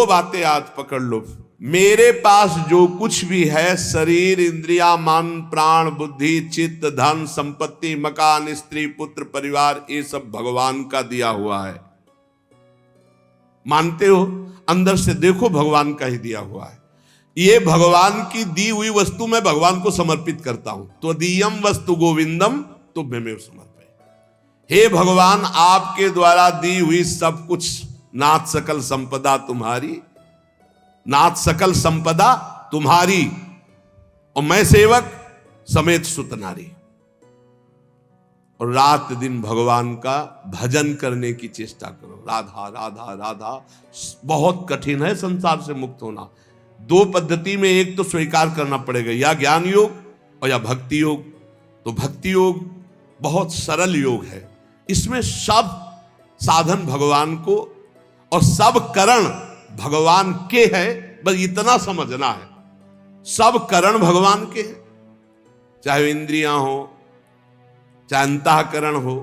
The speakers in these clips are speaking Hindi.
दो बातें आज पकड़ लो। मेरे पास जो कुछ भी है, शरीर, इंद्रिया, मन, प्राण, बुद्धि, चित्त, धन, संपत्ति, मकान, स्त्री, पुत्र, परिवार, ये सब भगवान का दिया हुआ है। मानते हो? अंदर से देखो, भगवान का ही दिया हुआ है। ये भगवान की दी हुई वस्तु मैं भगवान को समर्पित करता हूं। त्वदीयम वस्तु गोविंदम तुभ्यमेव समर्पयामि। हे भगवान, आपके द्वारा दी हुई सब कुछ, नाथ सकल संपदा तुम्हारी, नाथ सकल संपदा तुम्हारी, और मैं सेवक समेत सुत नारी। और रात दिन भगवान का भजन करने की चेष्टा करो। राधा राधा राधा। बहुत कठिन है संसार से मुक्त होना। दो पद्धति में एक तो स्वीकार करना पड़ेगा, या ज्ञान योग और या भक्ति योग। तो भक्ति योग बहुत सरल योग है। इसमें सब साधन भगवान को और सब करण भगवान के है, बस इतना समझना है। सब करण भगवान के हैं, चाहे इंद्रियां हो, चाहे अंतःकरण हो,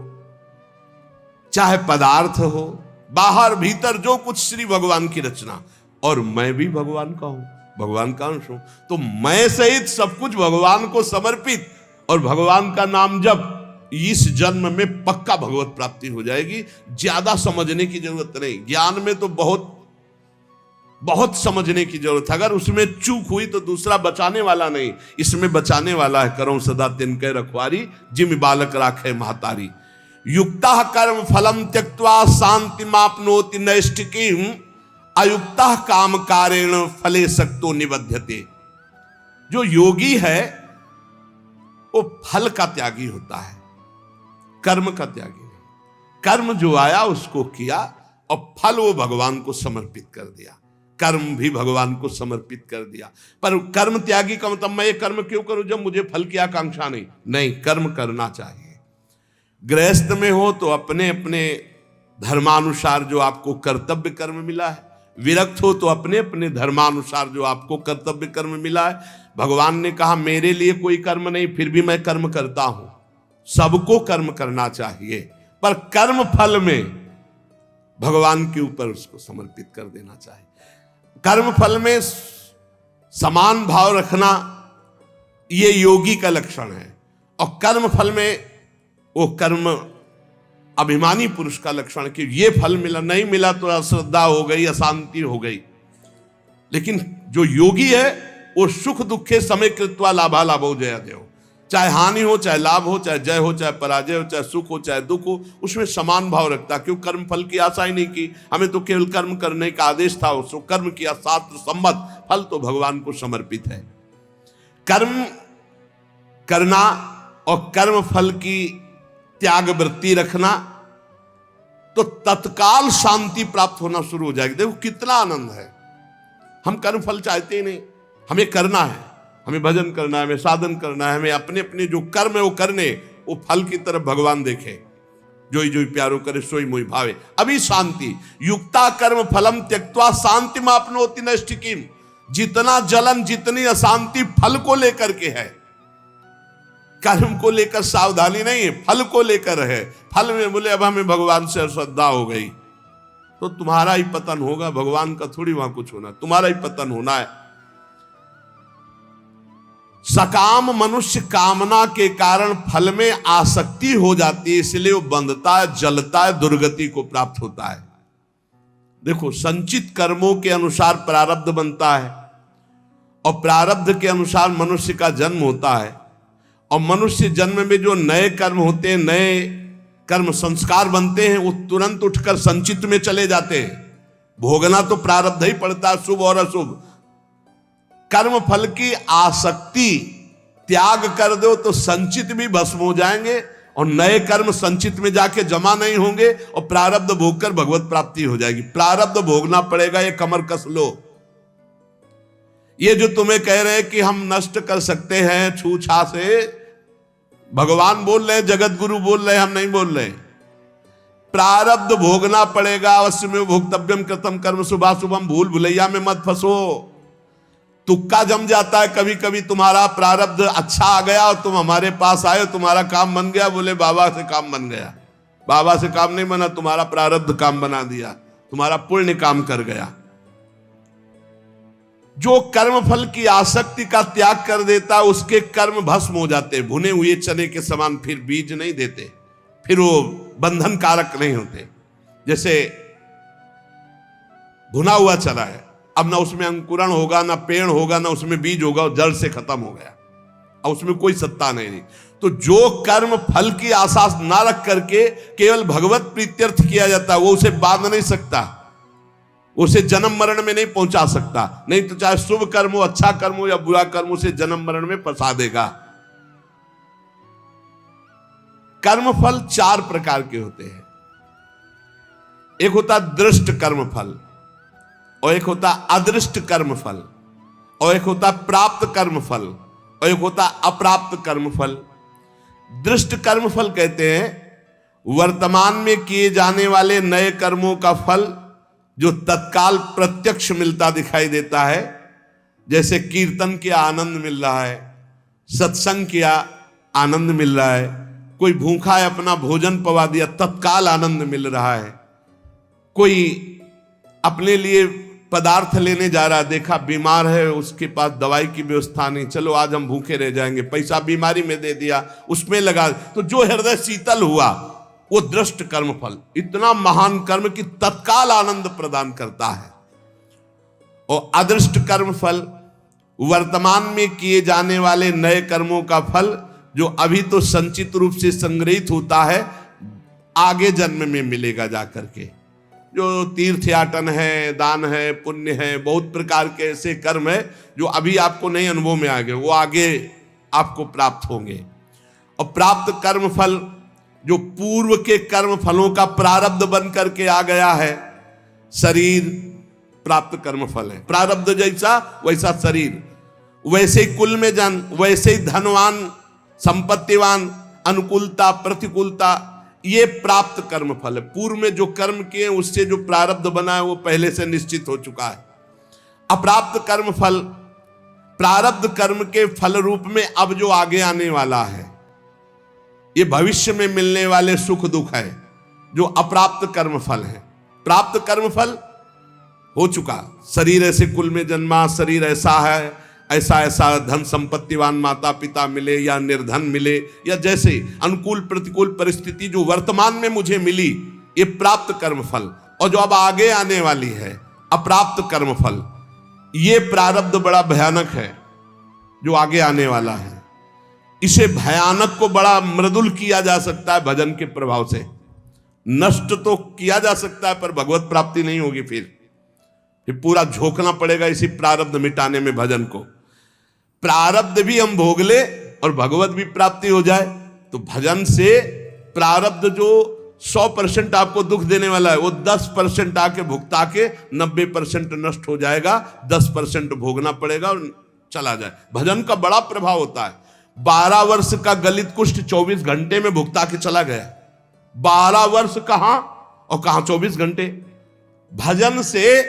चाहे पदार्थ हो, बाहर भीतर जो कुछ श्री भगवान की रचना। और मैं भी भगवान का हूं, भगवान का अंश हूं। तो मैं सहित सब कुछ भगवान को समर्पित और भगवान का नाम जप, इस जन्म में पक्का भगवत प्राप्ति हो जाएगी। ज्यादा समझने की जरूरत नहीं। ज्ञान में तो बहुत बहुत समझने की जरूरत है। अगर उसमें चूक हुई तो दूसरा बचाने वाला नहीं, इसमें बचाने वाला है। करो सदा तिनके रखवारी, जिम बालक राखे महतारी। युक्ता कर्म फलम त्यक्त्वा शांति मापनोति नैष्ठिकीम, अयुक्ता काम कारेण फले सक्तो निबध्यते। जो योगी है वो फल का त्यागी होता है, कर्म का त्यागी नहीं। कर्म जो आया उसको किया और फल वो भगवान को समर्पित कर दिया। कर्म भी भगवान को समर्पित कर दिया। पर कर्म त्यागी का मतलब मैं ये कर्म क्यों करूं जब मुझे फल की आकांक्षा नहीं। नहीं, कर्म करना चाहिए। गृहस्थ में हो तो अपने अपने धर्मानुसार जो आपको कर्तव्य कर्म मिला है, विरक्त हो तो अपने अपने धर्मानुसार जो आपको कर्तव्य कर्म मिला है। भगवान ने कहा मेरे लिए कोई कर्म नहीं, फिर भी मैं कर्म करता हूं। सबको कर्म करना चाहिए, पर कर्म फल में भगवान के ऊपर उसको समर्पित कर देना चाहिए। कर्म फल में समान भाव रखना ये योगी का लक्षण है, और कर्म फल में वो कर्म अभिमानी पुरुष का लक्षण कि ये फल मिला, नहीं मिला तो अश्रद्धा हो गई, अशांति हो गई। लेकिन जो योगी है वो सुख दुखे समय कृत्वा लाभा लाभो जया देव। चाहे हानि हो, चाहे लाभ हो, चाहे जय हो, चाहे पराजय हो, चाहे सुख हो, चाहे दुख हो, उसमें समान भाव रखता। क्यों? कर्म फल की आशा ही नहीं की। हमें तो केवल कर्म करने का आदेश था, उसको कर्म किया, शास्त्र सम्मत, फल तो भगवान को समर्पित है। कर्म करना और कर्म फल की त्याग वृत्ति रखना तो तत्काल शांति प्राप्त होना शुरू हो जाएगी। देखो कितना आनंद है। हम कर्म फल चाहते ही नहीं, हमें करना है, हमें भजन करना है, हमें साधन करना है, हमें अपने अपने जो कर्म है वो करने, वो फल की तरफ भगवान देखे। जोई जोई प्यारो करे सोई मोई भावे, अभी शांति। युक्ता कर्म फलम त्यक्त्वा शांति मापनोति नैष्ठिकीम। जितना जलन, जितनी अशांति फल को लेकर के है, कर्म को लेकर सावधानी नहीं है, फल को लेकर है। फल में बोले अब हमें भगवान से अश्रद्धा हो गई तो तुम्हारा ही पतन होगा, भगवान का थोड़ी वहां कुछ होना, तुम्हारा ही पतन होना है। सकाम मनुष्य कामना के कारण फल में आसक्ति हो जाती है, इसलिए वो बंधता है, जलता है, दुर्गति को प्राप्त होता है। देखो, संचित कर्मों के अनुसार प्रारब्ध बनता है और प्रारब्ध के अनुसार मनुष्य का जन्म होता है। और मनुष्य जन्म में जो नए कर्म होते हैं, नए कर्म संस्कार बनते हैं, वो तुरंत उठकर संचित में चले जाते हैं। भोगना तो प्रारब्ध ही पड़ता है, शुभ और अशुभ। कर्म फल की आसक्ति त्याग कर दो तो संचित भी भस्म हो जाएंगे और नए कर्म संचित में जाके जमा नहीं होंगे और प्रारब्ध भोगकर भगवत प्राप्ति हो जाएगी। प्रारब्ध भोगना पड़ेगा, ये कमर कस लो। ये जो तुम्हें कह रहे हैं कि हम नष्ट कर सकते हैं छू छा से, भगवान बोल रहे हैं, जगत गुरु बोल रहे हैं, हम नहीं बोल रहे। प्रारब्ध भोगना पड़ेगा, अवश्य में भोक्तव्यम कृतम कर्म शुभाशुभम। भूल भुलैया में मत फंसो। तुक्का जम जाता है कभी कभी। तुम्हारा प्रारब्ध अच्छा आ गया और तुम हमारे पास आए, तुम्हारा काम बन गया, बोले बाबा से काम बन गया। बाबा से काम नहीं बना, तुम्हारा प्रारब्ध काम बना दिया, तुम्हारा पुण्य काम कर गया। जो कर्म फल की आसक्ति का त्याग कर देता उसके कर्म भस्म हो जाते, भुने हुए चने के समान, फिर बीज नहीं देते, फिर वो बंधन कारक नहीं होते। जैसे भुना हुआ चना है, अब ना उसमें अंकुरण होगा, ना पेड़ होगा, ना उसमें बीज होगा, जड़ से खत्म हो गया, अब उसमें कोई सत्ता नहीं। तो जो कर्म फल की आशा ना रख करके केवल भगवत प्रीत्यर्थ किया जाता है, वो उसे बांध नहीं सकता, उसे जन्म मरण में नहीं पहुंचा सकता। नहीं तो चाहे शुभ कर्म हो, अच्छा कर्म हो या बुरा कर्म, उसे जन्म मरण में फंसा देगा। कर्म फल 4 प्रकार के होते हैं। एक होता दृष्ट कर्म फल, और एक होता अदृष्ट कर्म फल, और एक होता प्राप्त कर्म फल, और एक होता अप्राप्त कर्म फल। दृष्ट कर्म फल कहते हैं वर्तमान में किए जाने वाले नए कर्मों का फल जो तत्काल प्रत्यक्ष मिलता दिखाई देता है। जैसे कीर्तन किया आनंद मिल रहा है, सत्संग किया आनंद मिल रहा है, कोई भूखा है अपना भोजन पवा दिया तत्काल आनंद मिल रहा है, कोई अपने लिए पदार्थ लेने जा रहा, देखा बीमार है उसके पास दवाई की व्यवस्था नहीं, चलो आज हम भूखे रह जाएंगे, पैसा बीमारी में दे दिया, उसमें लगा, तो जो हृदय शीतल हुआ वो दृष्ट कर्म फल, इतना महान कर्म कि तत्काल आनंद प्रदान करता है। और अदृष्ट कर्म फल वर्तमान में किए जाने वाले नए कर्मों का फल जो अभी तो संचित रूप से संग्रहित होता है, आगे जन्म में मिलेगा जाकर के। जो तीर्थयाटन है, दान है, पुण्य है, बहुत प्रकार के ऐसे कर्म है जो अभी आपको नहीं अनुभव में आ गए, वो आगे आपको प्राप्त होंगे। और प्राप्त कर्म फल जो पूर्व के कर्म फलों का प्रारब्ध बन करके आ गया है, शरीर प्राप्त कर्म फल है, प्रारब्ध जैसा वैसा शरीर, वैसे ही कुल में जन, वैसे ही धनवान, संपत्तिवान, अनुकूलता प्रतिकूलता, ये प्राप्त कर्म फल है। पूर्व में जो कर्म किए उससे जो प्रारब्ध बना है वो पहले से निश्चित हो चुका है। अप्राप्त कर्म फल प्रारब्ध कर्म के फल रूप में अब जो आगे आने वाला है, ये भविष्य में मिलने वाले सुख दुख है, जो अप्राप्त कर्म फल है। प्राप्त कर्म फल हो चुका, शरीर ऐसे कुल में जन्मा, शरीर ऐसा है, ऐसा ऐसा धन संपत्तिवान माता पिता मिले या निर्धन मिले, या जैसे अनुकूल प्रतिकूल परिस्थिति जो वर्तमान में मुझे मिली, ये प्राप्त कर्म फल। और जो अब आगे आने वाली है अप्राप्त कर्म फल, ये प्रारब्ध बड़ा भयानक है जो आगे आने वाला है। इसे भयानक को बड़ा मृदुल किया जा सकता है भजन के प्रभाव से, नष्ट तो किया जा सकता है पर भगवत प्राप्ति नहीं होगी। फिर पूरा झोंकना पड़ेगा इसी प्रारब्ध मिटाने में भजन को। प्रारब्ध भी हम भोग ले और भगवत भी प्राप्ति हो जाए, तो भजन से प्रारब्ध जो 100% आपको दुख देने वाला है, वो 10% आके भुगता के 90% नष्ट हो जाएगा, 10% भोगना पड़ेगा और चला जाए। भजन का बड़ा प्रभाव होता है। 12 वर्ष का गलित कुष्ठ 24 घंटे में भुगता के चला गया। 12 वर्ष कहां और कहां 24 घंटे। भजन से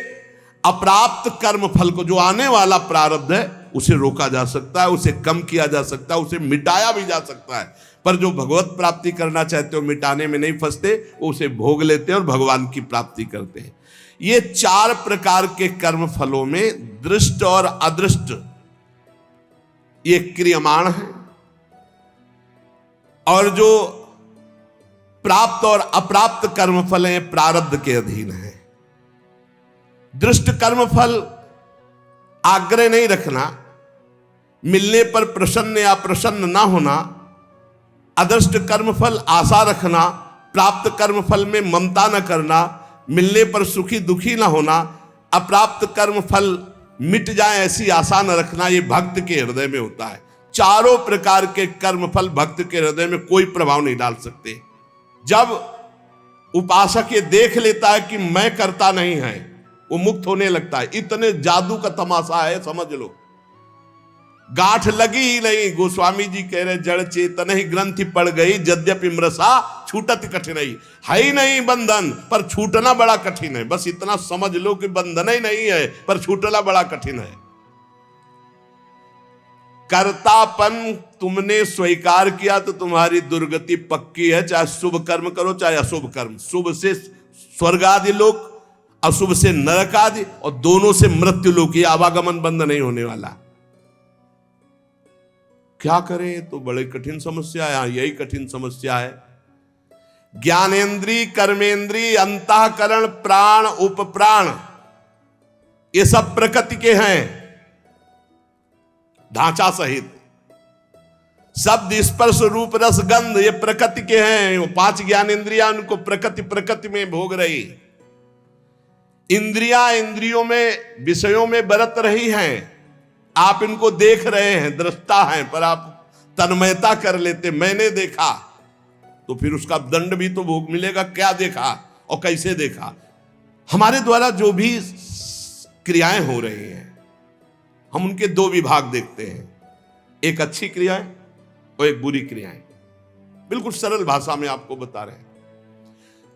अप्राप्त कर्म फल को, जो आने वाला प्रारब्ध है, उसे रोका जा सकता है, उसे कम किया जा सकता है, उसे मिटाया भी जा सकता है। पर जो भगवत प्राप्ति करना चाहते हो मिटाने में नहीं फंसते, वो उसे भोग लेते हैं और भगवान की प्राप्ति करते हैं। ये 4 प्रकार के कर्म फलों में दृष्ट और अदृष्ट ये क्रियमाण है, और जो प्राप्त और अप्राप्त कर्म फल हैं प्रारब्ध के अधीन है। दृष्ट कर्म फल आग्रह नहीं रखना, मिलने पर प्रसन्न या प्रसन्न ना होना। अदृष्ट कर्म फल आशा रखना, प्राप्त कर्म फल में ममता न करना, मिलने पर सुखी दुखी ना होना। अप्राप्त कर्म फल मिट जाए ऐसी आशा न रखना, ये भक्त के हृदय में होता है। चारों प्रकार के कर्म फल भक्त के हृदय में कोई प्रभाव नहीं डाल सकते। जब उपासक ये देख लेता है कि मैं करता नहीं है, वो मुक्त होने लगता है। इतने जादू का तमाशा है, समझ लो। गांठ लगी ही नहीं, गोस्वामी जी कह रहे जड़ चेतन ही ग्रंथि पड़ गई, यद्यपि मृषा छूटत कठिनाई। है ही नहीं बंधन, पर छूटना बड़ा कठिन है। बस इतना समझ लो कि बंधन ही नहीं है, पर छूटना बड़ा कठिन है। कर्तापन तुमने स्वीकार किया तो तुम्हारी दुर्गति पक्की है। चाहे शुभ कर्म करो चाहे अशुभ कर्म। शुभ से स्वर्ग आदि लोक, अशुभ से नरक आदि, और दोनों से मृत्यु लोक, ये आवागमन बंद नहीं होने वाला। क्या करें? तो बड़े कठिन समस्या है, यही कठिन समस्या है। ज्ञानेन्द्रीय, कर्मेंद्रीय, अंतःकरण, प्राण, उपप्राण, ये सब प्रकृति के हैं, ढांचा सहित। शब्द, स्पर्श, रूप, रस, गंध, ये प्रकृति के हैं। वो 5 ज्ञानेन्द्रियां उनको प्रकृति में भोग रही। इंद्रियां इंद्रियों में, विषयों में बरत रही हैं। आप इनको देख रहे हैं, दृष्टा हैं, पर आप तन्मयता कर लेते, मैंने देखा, तो फिर उसका दंड भी तो भोग मिलेगा। क्या देखा और कैसे देखा? हमारे द्वारा जो भी क्रियाएं हो रही हैं, हम उनके 2 विभाग देखते हैं, एक अच्छी क्रियाएं और एक बुरी क्रियाएं। बिल्कुल सरल भाषा में आपको बता रहे हैं।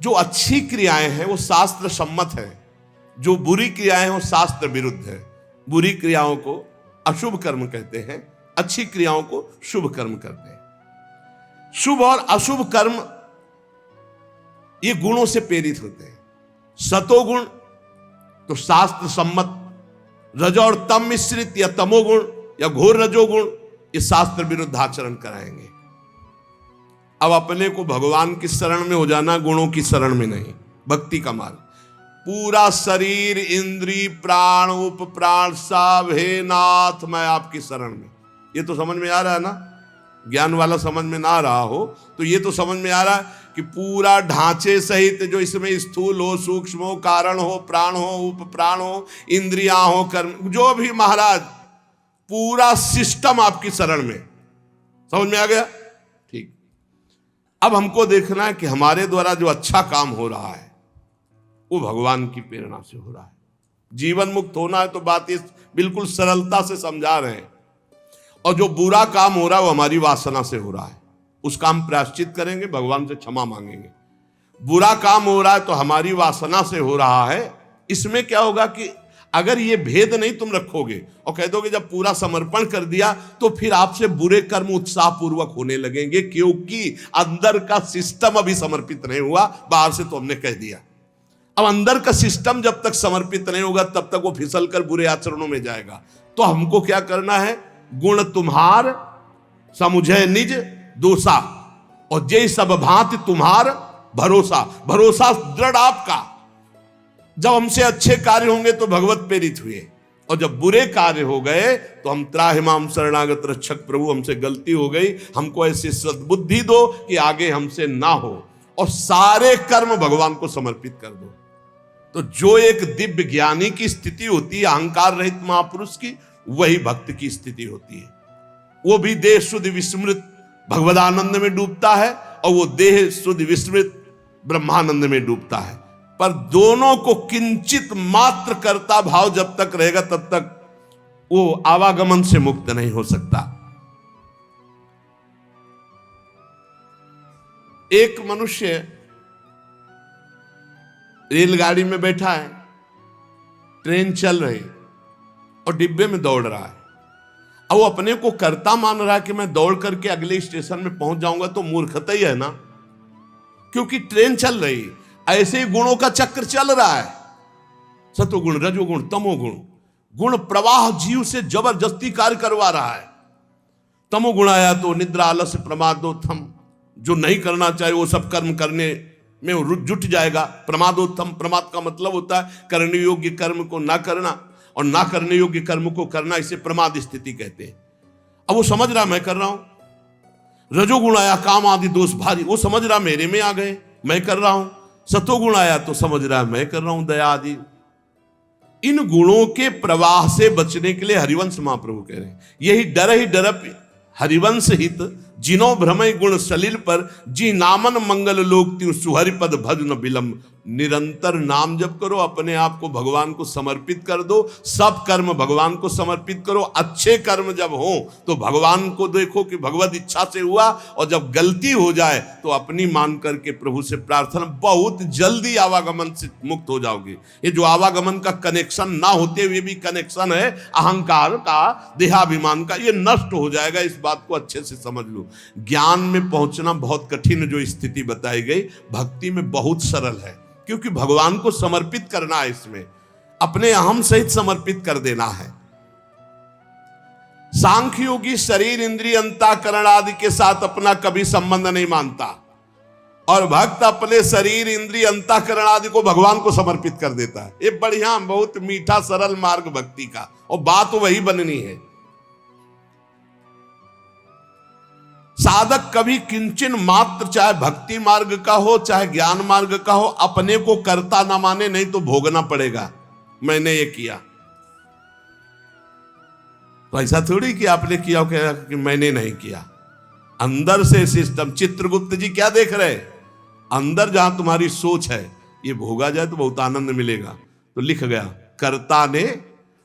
जो अच्छी क्रियाएं हैं वो शास्त्र सम्मत है, जो बुरी क्रियाएं हैं वो शास्त्र विरुद्ध है। बुरी क्रियाओं को अशुभ कर्म कहते हैं, अच्छी क्रियाओं को शुभ कर्म कहते हैं। शुभ और अशुभ कर्म ये गुणों से प्रेरित होते हैं। सतोगुण तो शास्त्र सम्मत, रजो और तम मिश्रित या तमोगुण या घोर रजोगुण, ये शास्त्र विरुद्ध आचरण कराएंगे। अब अपने को भगवान की शरण में हो जाना, गुणों की शरण में नहीं। भक्ति का मार्ग, पूरा शरीर, इंद्री, प्राण, उपप्राण सब, हे नाथ मैं आपकी शरण में। ये तो समझ में आ रहा है ना? ज्ञान वाला समझ में ना आ रहा हो तो ये तो समझ में आ रहा है कि पूरा ढांचे सहित, जो इसमें स्थूल हो, सूक्ष्म हो, कारण हो, प्राण हो, उपप्राण हो, इंद्रियां हो, कर्म, जो भी महाराज, पूरा सिस्टम आपकी शरण में। समझ में आ गया? ठीक। अब हमको देखना है कि हमारे द्वारा जो अच्छा काम हो रहा है वो भगवान की प्रेरणा से हो रहा है। जीवन मुक्त होना है तो बात इस बिल्कुल सरलता से समझा रहे हैं। और जो बुरा काम हो रहा है वो हमारी वासना से हो रहा है, उसका हम प्रायश्चित करेंगे, भगवान से क्षमा मांगेंगे। बुरा काम हो रहा है तो हमारी वासना से हो रहा है। इसमें क्या होगा कि अगर ये भेद नहीं तुम रखोगे और कह दोगे जब पूरा समर्पण कर दिया तो फिर आपसे बुरे कर्म उत्साह पूर्वक होने लगेंगे, क्योंकि अंदर का सिस्टम अभी समर्पित नहीं हुआ, बाहर से तो हमने कह दिया। अब अंदर का सिस्टम जब तक समर्पित नहीं होगा तब तक वो फिसल कर बुरे आचरणों में जाएगा। तो हमको क्या करना है? गुण तुम्हार समुझे निज दोषा, और जय सब भांति तुम्हार भरोसा। भरोसा दृढ़ आपका। जब हमसे अच्छे कार्य होंगे तो भगवत प्रेरित हुए, और जब बुरे कार्य हो गए तो हम त्राहिमाम शरणागत रक्षक प्रभु, हमसे गलती हो गई, हमको ऐसी सद्बुद्धि दो कि आगे हमसे ना हो, और सारे कर्म भगवान को समर्पित कर दो। तो जो एक दिव्य ज्ञानी की स्थिति होती है, अहंकार रहित महापुरुष की, वही भक्त की स्थिति होती है। वो भी देह शुद्ध विस्मृत भगवदानंद में डूबता है, और वो देह शुद्ध विस्मृत ब्रह्मानंद में डूबता है। पर दोनों को किंचित मात्र करता भाव जब तक रहेगा तब तक वो आवागमन से मुक्त नहीं हो सकता। एक मनुष्य रेलगाड़ी में बैठा है, ट्रेन चल रही और डिब्बे में दौड़ रहा है। अब वो अपने को कर्ता मान रहा है कि मैं दौड़ करके अगले स्टेशन में पहुंच जाऊंगा, तो मूर्खता ही है ना, क्योंकि ट्रेन चल रही। ऐसे ही गुणों का चक्र चल रहा है, सतोगुण, रजोगुण, तमोगुण। गुण प्रवाह जीव से जबरदस्ती कार्य करवा रहा है। तमोगुण आया तो निद्रा, आलस्य, प्रमादोत्थम, जो नहीं करना चाहे वो सब कर्म करने में जुट जाएगा। प्रमादोत्थम, प्रमाद का मतलब होता है करने योग्य कर्म को ना करना, और ना करने योग्य कर्म को करना, इसे प्रमाद स्थिति कहते हैं। अब वो समझ रहा मैं कर रहा हूं। रजोगुण आया, काम आदि दोष भारी, वो समझ रहा मेरे में आ गए, मैं कर रहा हूं। सतोगुण आया तो समझ रहा मैं कर रहा हूं, दया आदि। इन गुणों के प्रवाह से बचने के लिए हरिवंश महाप्रभु कह रहे हैं, यही डर हरिवंश हित जिनो भ्रमय गुण सलिल पर, जी नामन मंगल लोक त्यू सुहरिपद भजन विलंब। निरंतर नाम जप करो, अपने आप को भगवान को समर्पित कर दो, सब कर्म भगवान को समर्पित करो। अच्छे कर्म जब हो तो भगवान को देखो कि भगवत इच्छा से हुआ, और जब गलती हो जाए तो अपनी मान करके प्रभु से प्रार्थना, बहुत जल्दी आवागमन से मुक्त हो जाओगे। ये जो आवागमन का कनेक्शन ना होते हुए भी कनेक्शन है अहंकार का, देहाभिमान का, ये नष्ट हो जाएगा। इस बात को अच्छे से समझ लो। ज्ञान में पहुंचना बहुत कठिन जो स्थिति बताई गई, भक्ति में बहुत सरल है। क्योंकि भगवान को समर्पित करना है, इसमें अपने अहम सहित समर्पित कर देना है। सांख्य योगी शरीर इंद्रिय अंतःकरण आदि के साथ अपना कभी संबंध नहीं मानता, और भक्त अपने शरीर इंद्रिय अंतःकरण आदि को भगवान को समर्पित कर देता है। ये बढ़िया, बहुत मीठा सरल मार्ग भक्ति का, और बात वही बननी है। साधक कभी किंचन मात्र, चाहे भक्ति मार्ग का हो चाहे ज्ञान मार्ग का हो, अपने को कर्ता ना माने, नहीं तो भोगना पड़ेगा। मैंने ये किया, तो ऐसा थोड़ी कि आपने किया कि मैंने नहीं किया। अंदर से सिस्टम, चित्रगुप्त जी क्या देख रहे, अंदर जहां तुम्हारी सोच है, ये भोगा जाए तो बहुत आनंद मिलेगा। तो लिख गया, कर्ता ने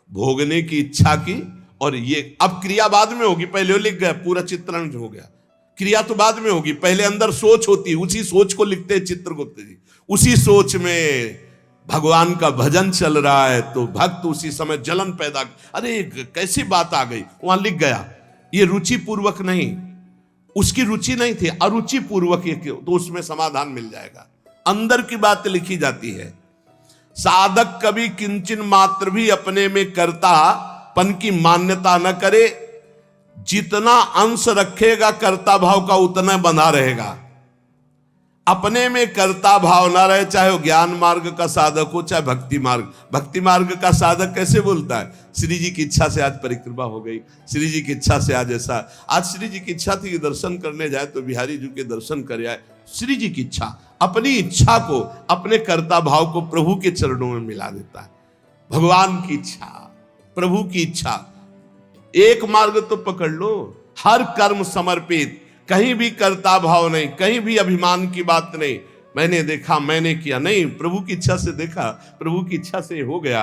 भोगने की इच्छा की, और ये अब क्रिया बाद में होगी, पहले वो लिख गया, पूरा चित्रण हो गया, क्रिया तो बाद में होगी। पहले अंदर सोच होती, उसी सोच को लिखते हैं चित्रगुप्त जी। उसी सोच में भगवान का भजन चल रहा है, तो भक्त उसी समय जलन पैदा, अरे कैसी बात आ गई, वहां लिख गया। ये रुचि पूर्वक नहीं, उसकी रुचि नहीं थी, अरुचि पूर्वक, तो उसमें समाधान मिल जाएगा। अंदर की बात लिखी जाती है। साधक कभी किंचन मात्र भी अपने में कर्तापन की मान्यता न करे, जितना अंश रखेगा कर्ता भाव का उतना बना रहेगा। अपने में कर्ता भाव ना रहे, चाहे वो ज्ञान मार्ग का साधक हो चाहे भक्ति मार्ग। भक्ति मार्ग का साधक कैसे बोलता है, श्री जी की इच्छा से आज परिक्रमा हो गई, श्री जी की इच्छा से आज ऐसा, आज श्री जी की इच्छा थी कि दर्शन करने जाए तो बिहारी जी के दर्शन कर आए। श्री जी की इच्छा, अपनी इच्छा को, अपने कर्ता भाव को प्रभु के चरणों में मिला देता है। भगवान की इच्छा, प्रभु की इच्छा, एक मार्ग तो पकड़ लो, हर कर्म समर्पित, कहीं भी कर्ता भाव नहीं, कहीं भी अभिमान की बात नहीं, मैंने देखा मैंने किया नहीं, प्रभु की इच्छा से देखा, प्रभु की इच्छा से हो गया।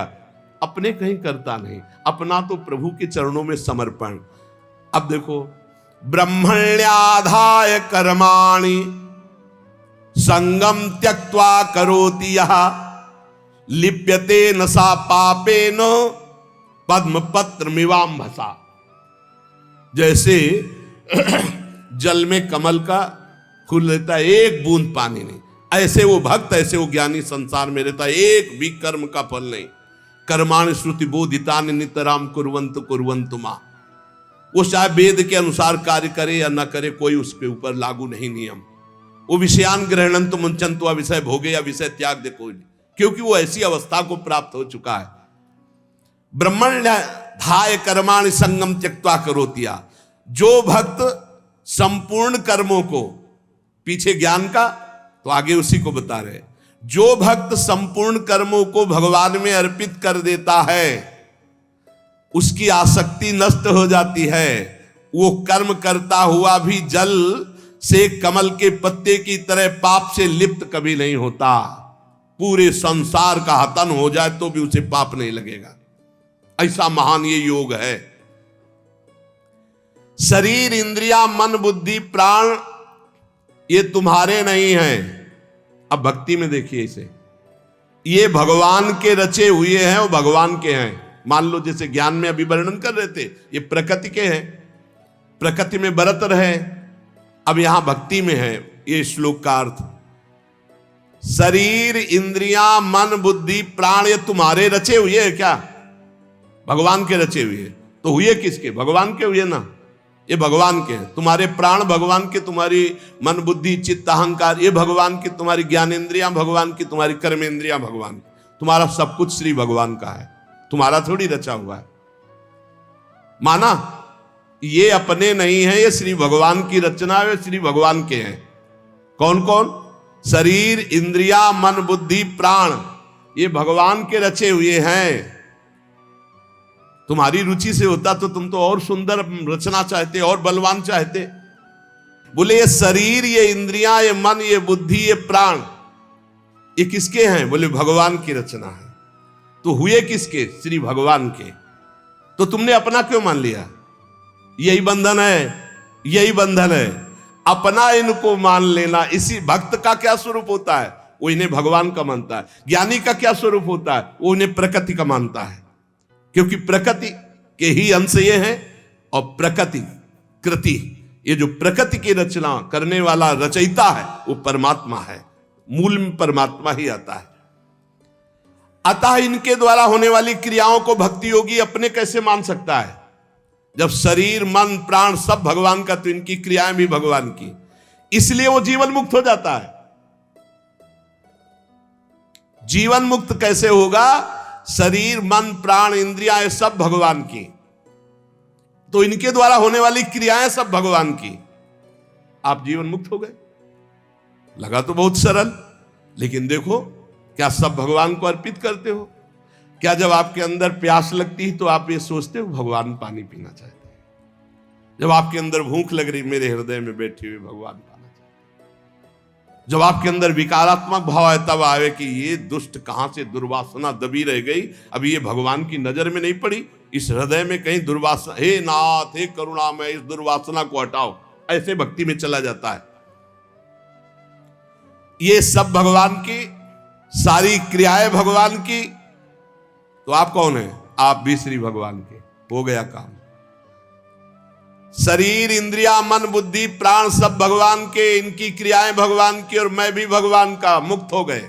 अपने कहीं करता नहीं, अपना तो प्रभु के चरणों में समर्पण। अब देखो, ब्रह्मण्याधाय कर्माणि संगम त्यक्त्वा करोति यः, लिप्यते न सा पापेन पद्म पत्र मिवाम्भसा। जैसे जल में कमल का फूल रहता है, एक बूंद पानी नहीं, ऐसे वो भक्त, ऐसे वो ज्ञानी संसार में रहता है, एक भी कर्म का फल नहीं। कर्माणि श्रुति बोधितानि नितराम कुर्वन्तु कुर्वन्तु मा। वो चाहे वेद के अनुसार कार्य करे या न करे, कोई उसके ऊपर लागू नहीं नियम। वो विषयान ग्रहणंतु मुंचन्तु, विषय भोगे या विषय त्याग दे कोई नहीं, क्योंकि वो ऐसी अवस्था को प्राप्त हो चुका है। ब्रह्मण्याधाय कर्माणि संगम त्यक्त्वा करोति यः। जो भक्त संपूर्ण कर्मों को, पीछे ज्ञान का तो आगे उसी को बता रहे, जो भक्त संपूर्ण कर्मों को भगवान में अर्पित कर देता है, उसकी आसक्ति नष्ट हो जाती है। वो कर्म करता हुआ भी जल से कमल के पत्ते की तरह पाप से लिप्त कभी नहीं होता। पूरे संसार का हतन हो जाए तो भी उसे पाप नहीं लगेगा, ऐसा महान ये योग है। शरीर इंद्रिया मन बुद्धि प्राण ये तुम्हारे नहीं हैं। अब भक्ति में देखिए इसे, ये भगवान के रचे हुए हैं, वो भगवान के हैं। मान लो जैसे ज्ञान में अभी वर्णन कर रहे थे, ये प्रकृति के हैं, प्रकृति में बरत रहे। अब यहां भक्ति में है ये श्लोक का अर्थ, शरीर इंद्रियां मन बुद्धि प्राण ये तुम्हारे रचे हुए हैं क्या? भगवान के रचे हुए। तो हुए किसके? भगवान के हुए ना, ये भगवान के हैं। तुम्हारे प्राण भगवान के, तुम्हारी मन बुद्धि चित्त अहंकार ये भगवान की, तुम्हारी ज्ञानेंद्रियां भगवान की, तुम्हारी कर्मेंद्रियां भगवान की, तुम्हारा सब कुछ श्री भगवान का है, तुम्हारा थोड़ी रचा हुआ है। माना ये अपने नहीं है, ये श्री भगवान की रचना है, श्री भगवान के हैं। कौन कौन? शरीर इंद्रिया मन बुद्धि प्राण ये भगवान के रचे हुए हैं। तुम्हारी रुचि से होता तो तुम तो और सुंदर रचना चाहते, और बलवान चाहते। बोले ये शरीर ये इंद्रियां ये मन ये बुद्धि ये प्राण ये किसके हैं? बोले भगवान की रचना है। तो हुए किसके? श्री भगवान के। तो तुमने अपना क्यों मान लिया? यही बंधन है, यही बंधन है, अपना इनको मान लेना। इसी भक्त का क्या स्वरूप होता है? वो इन्हें भगवान का मानता है। ज्ञानी का क्या स्वरूप होता है? वो इन्हें प्रकृति का मानता है, क्योंकि प्रकृति के ही अंश ये हैं। और प्रकृति कृति, ये जो प्रकृति की रचना करने वाला रचयिता है वो परमात्मा है। मूल में परमात्मा ही आता है। अतः इनके द्वारा होने वाली क्रियाओं को भक्ति योगी अपने कैसे मान सकता है? जब शरीर मन प्राण सब भगवान का, तो इनकी क्रियाएं भी भगवान की, इसलिए वो जीवन मुक्त हो जाता है। जीवन मुक्त कैसे होगा? शरीर मन प्राण इंद्रियां ये सब भगवान की, तो इनके द्वारा होने वाली क्रियाएं सब भगवान की, आप जीवन मुक्त हो गए। लगा तो बहुत सरल, लेकिन देखो क्या सब भगवान को अर्पित करते हो? क्या जब आपके अंदर प्यास लगती है तो आप ये सोचते हो भगवान पानी पीना चाहते हैं? जब आपके अंदर भूख लग रही, मेरे हृदय में बैठे हुए भगवान पाना चाहते हैं। जब आपके अंदर विकारात्मक भाव है, तब आवे कि ये दुष्ट कहां से दुर्वासना दबी रह गई, अभी ये भगवान की नजर में नहीं पड़ी, इस हृदय में कहीं दुर्वासना, हे नाथ हे करुणामय इस दुर्वासना को हटाओ, ऐसे भक्ति में चला जाता है। ये सब भगवान की, सारी क्रियाएं भगवान की, तो आप कौन है? आप भी श्री भगवान के। हो गया काम। शरीर इंद्रिया मन बुद्धि प्राण सब भगवान के, इनकी क्रियाएं भगवान की, और मैं भी भगवान का, मुक्त हो गए।